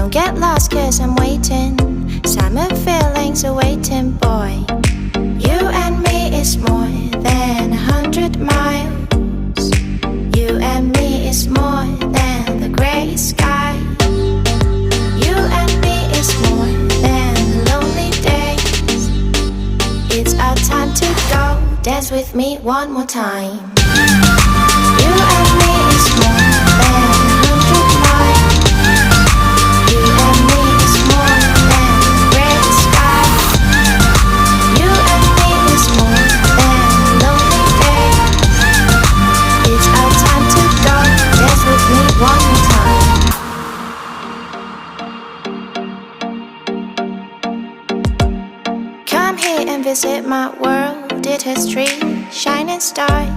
Don't get lost cause I'm waiting. Summer feelings are waiting, boy. You and me is more than 100 miles. You and me is more than the gray sky. You and me is more than lonely days. It's our time to go. Dance with me one more time. You and me is more than 100 miles. You and me is more than gray sky. You and me is more than lonely days. It's our time to go. Dance with me one more time. Come here and visit my world. Did history, shining star.